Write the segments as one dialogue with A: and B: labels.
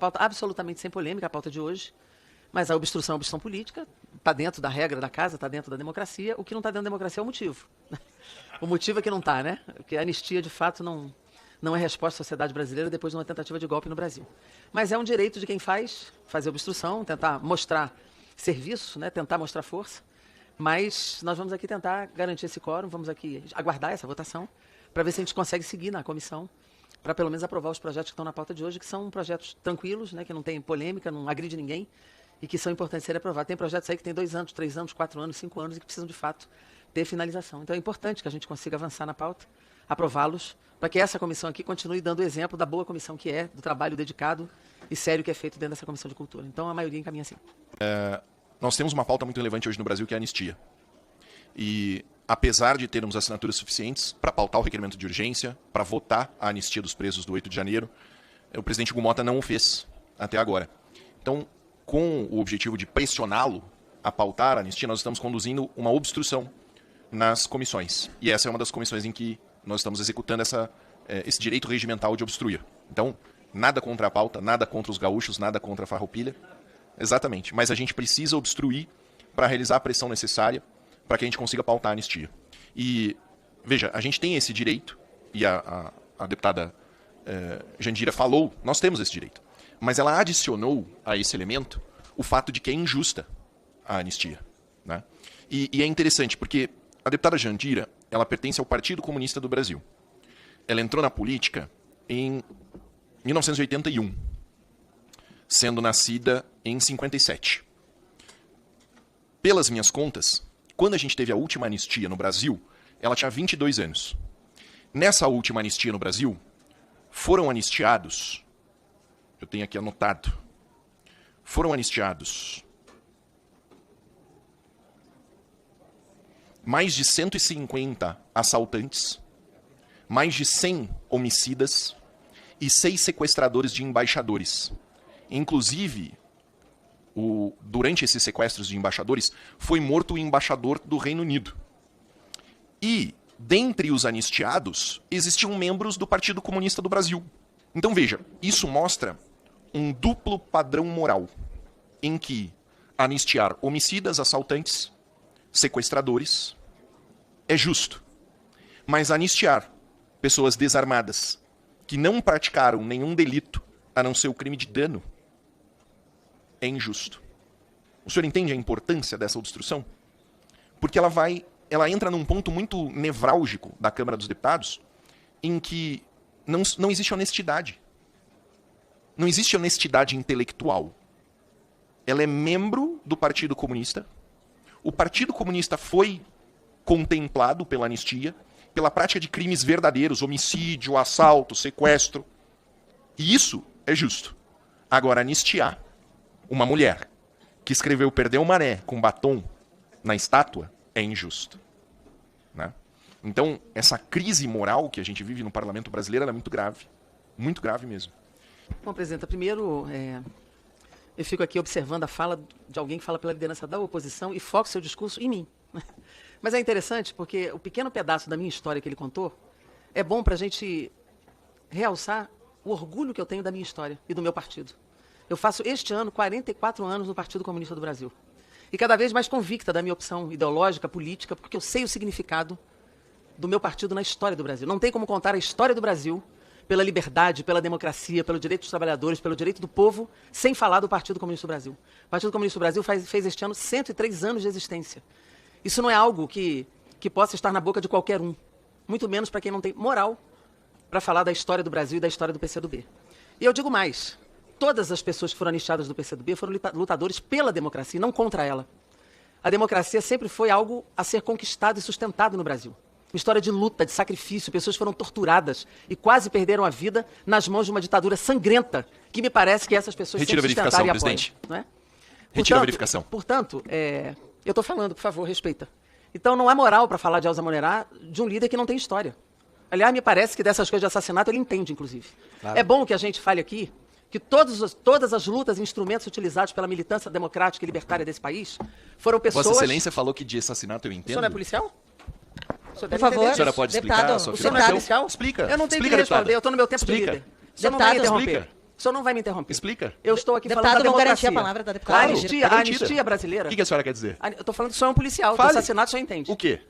A: pauta absolutamente sem polêmica, a pauta de hoje. Mas a obstrução é obstrução política, está dentro da regra da casa, está dentro da democracia. O que não está dentro da democracia é o motivo. O motivo é que não está, né? Porque a anistia, de fato, não é resposta à sociedade brasileira depois de uma tentativa de golpe no Brasil. Mas é um direito de quem fazer obstrução, tentar mostrar serviço, né? Tentar mostrar força. Mas nós vamos aqui tentar garantir esse quórum, vamos aqui aguardar essa votação, para ver se a gente consegue seguir na comissão, para pelo menos aprovar os projetos que estão na pauta de hoje, que são projetos tranquilos, né? Que não tem polêmica, não agride ninguém, e que são importantes serem aprovados. Tem projetos aí que tem 2 anos, 3 anos, 4 anos, 5 anos e que precisam, de fato, ter finalização. Então é importante que a gente consiga avançar na pauta, aprová-los, para que essa comissão aqui continue dando exemplo da boa comissão que é, do trabalho dedicado e sério que é feito dentro dessa comissão de cultura. Então a maioria encaminha assim.
B: Nós temos uma pauta muito relevante hoje no Brasil, que é a anistia. E apesar de termos assinaturas suficientes para pautar o requerimento de urgência, para votar a anistia dos presos do 8 de janeiro, o presidente Hugo Mota não o fez até agora. Então, com o objetivo de pressioná-lo a pautar a anistia, nós estamos conduzindo uma obstrução nas comissões. E essa é uma das comissões em que nós estamos executando esse direito regimental de obstruir. Então, nada contra a pauta, nada contra os gaúchos, nada contra a Farroupilha. Exatamente. Mas a gente precisa obstruir para realizar a pressão necessária para que a gente consiga pautar a anistia. E, veja, a gente tem esse direito, e a deputada Jandira falou, nós temos esse direito. Mas ela adicionou a esse elemento o fato de que é injusta a anistia. Né? E é interessante, porque a deputada Jandira, ela pertence ao Partido Comunista do Brasil. Ela entrou na política em 1981, sendo nascida em 57. Pelas minhas contas, quando a gente teve a última anistia no Brasil, ela tinha 22 anos. Nessa última anistia no Brasil, foram anistiados... Eu tenho aqui anotado. Foram anistiados mais de 150 assaltantes, mais de 100 homicidas e 6 sequestradores de embaixadores. Inclusive, durante esses sequestros de embaixadores, foi morto o embaixador do Reino Unido. E, dentre os anistiados, existiam membros do Partido Comunista do Brasil. Então, veja, isso mostra um duplo padrão moral, em que anistiar homicidas, assaltantes, sequestradores é justo, mas anistiar pessoas desarmadas que não praticaram nenhum delito a não ser o crime de dano é injusto. O senhor entende a importância dessa obstrução? Porque ela entra num ponto muito nevrálgico da Câmara dos Deputados, em que não existe honestidade. Não existe honestidade intelectual. Ela é membro do Partido Comunista. O Partido Comunista foi contemplado pela anistia, pela prática de crimes verdadeiros, homicídio, assalto, sequestro. E isso é justo. Agora, anistiar uma mulher que escreveu Perdeu Maré com batom na estátua é injusto. Né? Então, essa crise moral que a gente vive no parlamento brasileiro é muito grave. Muito grave mesmo.
A: Bom, presidenta, primeiro, eu fico aqui observando a fala de alguém que fala pela liderança da oposição e foca seu discurso em mim. Mas é interessante porque o pequeno pedaço da minha história que ele contou é bom para a gente realçar o orgulho que eu tenho da minha história e do meu partido. Eu faço este ano 44 anos no Partido Comunista do Brasil. E cada vez mais convicta da minha opção ideológica, política, porque eu sei o significado do meu partido na história do Brasil. Não tem como contar a história do Brasil pela liberdade, pela democracia, pelo direito dos trabalhadores, pelo direito do povo, sem falar do Partido Comunista do Brasil. O Partido Comunista do Brasil fez este ano 103 anos de existência. Isso não é algo que possa estar na boca de qualquer um, muito menos para quem não tem moral para falar da história do Brasil e da história do PCdoB. E eu digo mais, todas as pessoas que foram anistiadas do PCdoB foram lutadores pela democracia, não contra ela. A democracia sempre foi algo a ser conquistado e sustentado no Brasil. Uma história de luta, de sacrifício, pessoas foram torturadas e quase perderam a vida nas mãos de uma ditadura sangrenta, que me parece que essas pessoas
B: sempre sustentaram e apoiam. Presidente.
A: Não é?
B: Retira a verificação.
A: Portanto, eu estou falando, por favor, respeita. Então não há moral para falar de Elza Monerá de um líder que não tem história. Aliás, me parece que dessas coisas de assassinato ele entende, inclusive. Claro. É bom que a gente fale aqui que todas as lutas e instrumentos utilizados pela militância democrática e libertária desse país foram pessoas...
B: Vossa Excelência falou que de assassinato eu entendo.
A: O senhor não é policial?
B: Por favor, a senhora pode explicar a sua
A: afirmação? Explica. Eu não tenho que responder, eu estou no meu tempo de líder. Você não vai interromper. O senhor não vai me interromper.
B: Explica.
A: Eu estou aqui falando da
C: Deputado, vão
A: democracia.
C: garantir a palavra da deputada.
A: A
C: Claro.
A: anistia, a anistia brasileira...
B: O que a senhora quer dizer?
A: Eu estou falando que o senhor é um policial.
B: Fale.
A: Do assassinato o senhor entende.
B: O quê?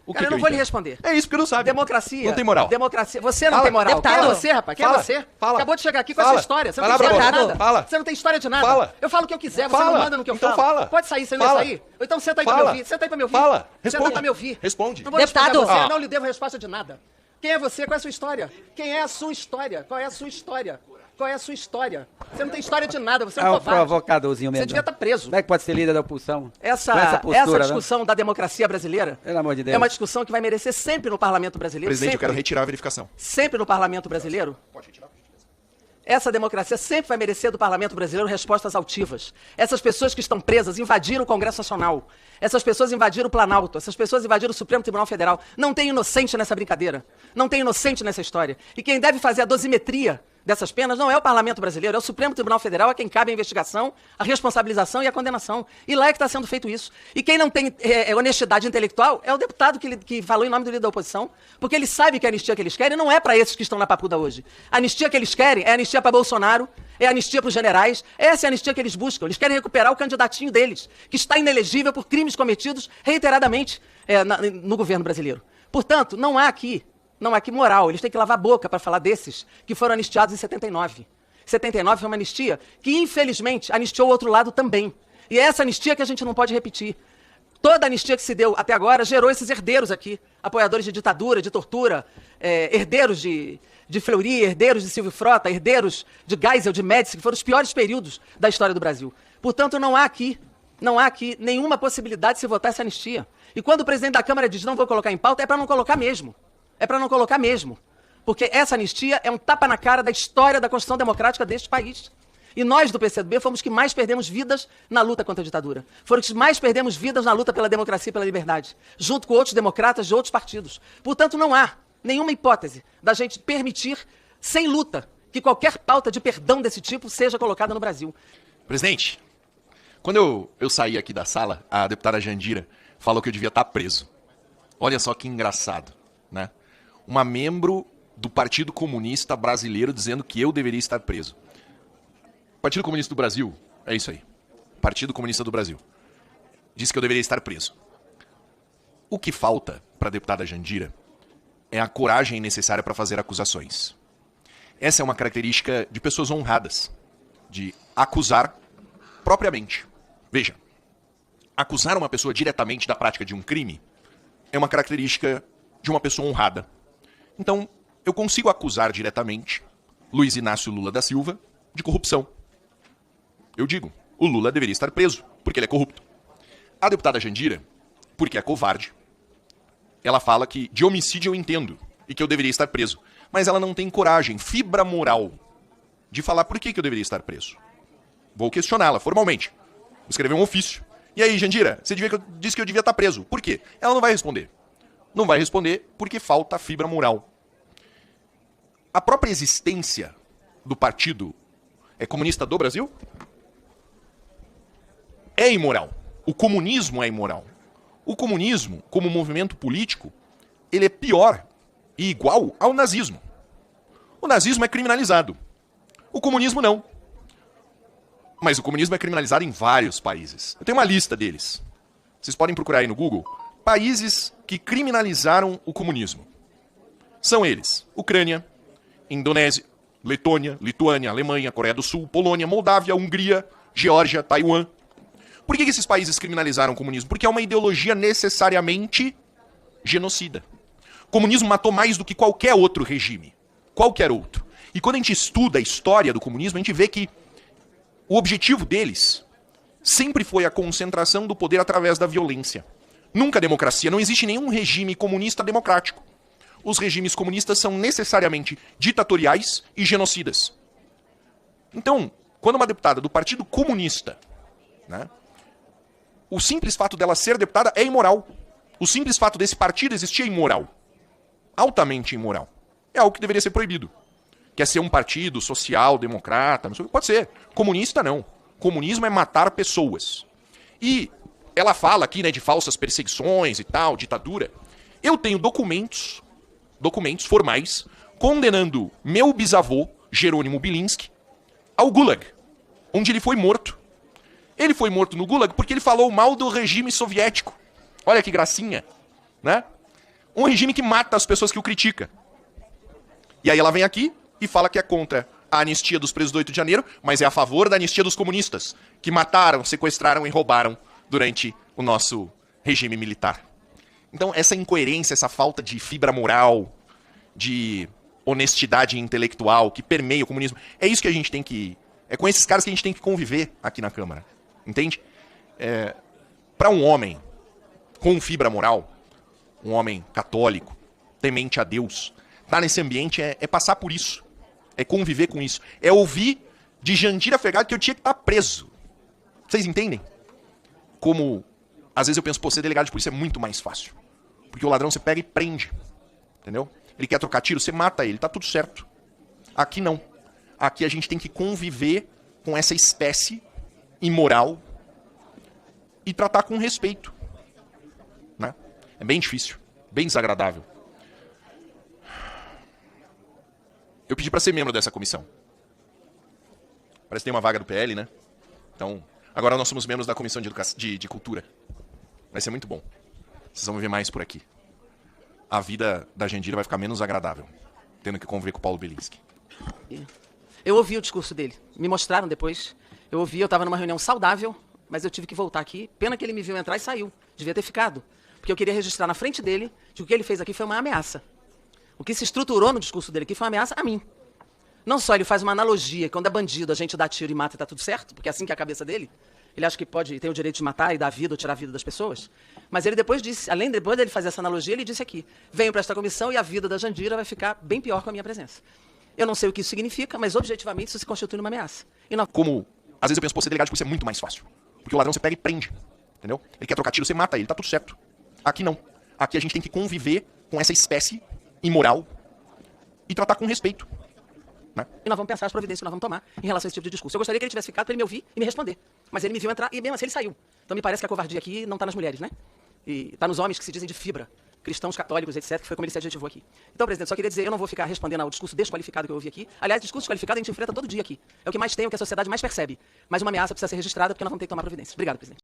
B: O
A: Cara, eu
B: que
A: não
B: eu
A: vou lhe
B: entendo?
A: responder.
B: É isso porque não sabe.
A: Democracia.
B: Não tem moral.
A: Democracia. Você não
B: Fala.
A: tem moral.
C: Deputado.
A: Quem é você, rapaz? Quem
B: Fala.
A: é você?
B: Fala.
A: Acabou de chegar aqui com
B: Fala.
A: essa história. Você não
B: Vai
A: tem
B: lá,
A: história de
B: Bruno.
A: nada.
B: Fala.
A: Você não tem história de nada.
B: Fala.
A: Eu falo o que eu quiser, você
B: Fala.
A: não manda no que eu
B: Então
A: falo.
B: fala.
A: Pode sair, você não
B: Fala.
A: ia sair. Ou então senta aí pra me
B: Fala.
A: ouvir. Senta aí pra me ouvir.
B: Fala.
A: Senta
B: Responde.
A: pra me ouvir.
B: Responde.
A: Não vou responder
C: Deputado.
A: a você,
B: Ah.
A: não lhe devo resposta de nada. Quem é você? Qual é a sua história? Quem é a sua história? Qual é a sua história? Qual é a sua história? Você não tem história de nada, você é um
D: É um
A: covarde.
D: provocadorzinho mesmo.
A: Você devia estar preso.
D: Como é que pode ser líder da oposição?
A: Essa,
D: Com essa postura, né?
A: discussão da democracia brasileira
D: Pelo amor de Deus.
A: é uma discussão que vai merecer sempre no parlamento brasileiro.
B: Presidente, eu
A: sempre,
B: quero retirar a verificação.
A: sempre no parlamento brasileiro. Essa democracia sempre vai merecer do parlamento brasileiro respostas altivas. Essas pessoas que estão presas invadiram o Congresso Nacional. Essas pessoas invadiram o Planalto. Essas pessoas invadiram o Supremo Tribunal Federal. Não tem inocente nessa brincadeira. Não tem inocente nessa história. E quem deve fazer a dosimetria dessas penas não é o parlamento brasileiro, é o Supremo Tribunal Federal, a quem cabe a investigação, a responsabilização e a condenação. E lá é que está sendo feito isso. E quem não tem honestidade intelectual é o deputado que falou em nome do líder da oposição, porque ele sabe que a anistia que eles querem não é para esses que estão na papuda hoje. A anistia que eles querem é anistia para Bolsonaro, é anistia para os generais, essa é a anistia que eles buscam. Eles querem recuperar o candidatinho deles, que está inelegível por crimes cometidos reiteradamente no governo brasileiro. Portanto, não há aqui moral. Eles têm que lavar a boca para falar desses que foram anistiados em 79. 79 foi uma anistia que, infelizmente, anistiou o outro lado também. E é essa anistia que a gente não pode repetir. Toda a anistia que se deu até agora gerou esses herdeiros aqui, apoiadores de ditadura, de tortura, herdeiros de Fleury, herdeiros de Silvio Frota, herdeiros de Geisel, de Médici, que foram os piores períodos da história do Brasil. Portanto, não há aqui nenhuma possibilidade de se votar essa anistia. E quando o presidente da Câmara diz não vou colocar em pauta, é para não colocar mesmo. É para não colocar mesmo. Porque essa anistia é um tapa na cara da história da Constituição Democrática deste país. E nós, do PCdoB, fomos os que mais perdemos vidas na luta contra a ditadura. Foram os que mais perdemos vidas na luta pela democracia e pela liberdade, junto com outros democratas de outros partidos. Portanto, não há nenhuma hipótese da gente permitir, sem luta, que qualquer pauta de perdão desse tipo seja colocada no Brasil.
B: Presidente, quando eu saí aqui da sala, a deputada Jandira falou que eu devia estar preso. Olha só que engraçado, né? Uma membro do Partido Comunista Brasileiro dizendo que eu deveria estar preso. Partido Comunista do Brasil, é isso aí. Partido Comunista do Brasil. Disse que eu deveria estar preso. O que falta para a deputada Jandira é a coragem necessária para fazer acusações. Essa é uma característica de pessoas honradas, de acusar propriamente. Veja, acusar uma pessoa diretamente da prática de um crime é uma característica de uma pessoa honrada. Então, eu consigo acusar diretamente Luiz Inácio Lula da Silva de corrupção. Eu digo, o Lula deveria estar preso, porque ele é corrupto. A deputada Jandira, porque é covarde, ela fala que de homicídio eu entendo e que eu deveria estar preso. Mas ela não tem coragem, fibra moral, de falar por que eu deveria estar preso. Vou questioná-la formalmente. Vou escrever um ofício. E aí, Jandira, você disse que eu devia estar preso. Por quê? Ela não vai responder. Não vai responder porque falta a fibra moral. A própria existência do Partido Comunista do Brasil é imoral. O comunismo é imoral. O comunismo, como movimento político, ele é pior e igual ao nazismo. O nazismo é criminalizado. O comunismo não. Mas o comunismo é criminalizado em vários países. Eu tenho uma lista deles. Vocês podem procurar aí no Google. Países que criminalizaram o comunismo. São eles: Ucrânia, Indonésia, Letônia, Lituânia, Alemanha, Coreia do Sul, Polônia, Moldávia, Hungria, Geórgia, Taiwan. Por que esses países criminalizaram o comunismo? Porque é uma ideologia necessariamente genocida. O comunismo matou mais do que qualquer outro regime. Qualquer outro. E quando a gente estuda a história do comunismo, a gente vê que o objetivo deles sempre foi a concentração do poder através da violência. Nunca a democracia. Não existe nenhum regime comunista democrático. Os regimes comunistas são necessariamente ditatoriais e genocidas. Então, quando uma deputada do Partido Comunista, né, o simples fato dela ser deputada é imoral. O simples fato desse partido existir é imoral. Altamente imoral. É algo que deveria ser proibido. Quer ser um partido social, democrata, não sei, pode ser. Comunista não. Comunismo é matar pessoas. E ela fala aqui, né, de falsas perseguições e tal, ditadura. Eu tenho documentos formais, condenando meu bisavô, Jerônimo Bilinski, ao Gulag, onde ele foi morto. Ele foi morto no Gulag porque ele falou mal do regime soviético. Olha que gracinha, né? Um regime que mata as pessoas que o critica. E aí ela vem aqui e fala que é contra a anistia dos presos do 8 de janeiro, mas é a favor da anistia dos comunistas, que mataram, sequestraram e roubaram durante o nosso regime militar. Então, essa incoerência, essa falta de fibra moral, de honestidade intelectual que permeia o comunismo, é isso que a gente tem que... É com esses caras que a gente tem que conviver aqui na Câmara. Entende? Para um homem com fibra moral, um homem católico, temente a Deus, estar nesse ambiente é passar por isso. É conviver com isso. É ouvir de Jandira Fegali que eu tinha que estar preso. Vocês entendem? Como, às vezes eu penso, pô, ser delegado de polícia é muito mais fácil. Porque o ladrão você pega e prende. Entendeu? Ele quer trocar tiro, você mata ele, tá tudo certo. Aqui não. Aqui a gente tem que conviver com essa espécie imoral e tratar com respeito. Né? É bem difícil, bem desagradável. Eu pedi pra ser membro dessa comissão. Parece que tem uma vaga do PL, né? Então, agora nós somos membros da comissão de cultura. Vai ser muito bom. Vocês vão ver mais por aqui. A vida da Jandira vai ficar menos agradável, tendo que conviver com o Paulo Bellinski.
A: Eu ouvi o discurso dele. Me mostraram depois. Eu ouvi, eu estava numa reunião saudável, mas eu tive que voltar aqui. Pena que ele me viu entrar e saiu. Devia ter ficado. Porque eu queria registrar na frente dele que o que ele fez aqui foi uma ameaça. O que se estruturou no discurso dele aqui foi uma ameaça a mim. Não só ele faz uma analogia, que quando é bandido a gente dá tiro e mata e tá tudo certo, porque é assim que é a cabeça dele. Ele acha que tem o direito de matar e dar vida ou tirar a vida das pessoas. Mas ele depois disse, depois dele fazer essa analogia, ele disse aqui, venho para esta comissão e a vida da Jandira vai ficar bem pior com a minha presença. Eu não sei o que isso significa, mas objetivamente isso se constitui numa ameaça. E não...
B: Como, às vezes eu penso, pô, ser delegado de polícia é muito mais fácil. Porque o ladrão você pega e prende. Entendeu? Ele quer trocar tiro, você mata ele, tá tudo certo. Aqui não. Aqui a gente tem que conviver com essa espécie imoral e tratar com respeito. Né?
A: E nós vamos pensar as providências que nós vamos tomar em relação a esse tipo de discurso. Eu gostaria que ele tivesse ficado para ele me ouvir e me responder. Mas ele me viu entrar e mesmo assim ele saiu. Então me parece que a covardia aqui não está nas mulheres, né? E está nos homens que se dizem de fibra. Cristãos, católicos, etc., que foi como ele se adjetivou aqui. Então, presidente, só queria dizer, eu não vou ficar respondendo ao discurso desqualificado que eu ouvi aqui. Aliás, discurso desqualificado a gente enfrenta todo dia aqui. É o que mais tem, o que a sociedade mais percebe. Mas uma ameaça precisa ser registrada porque nós vamos ter que tomar providências. Obrigado, presidente.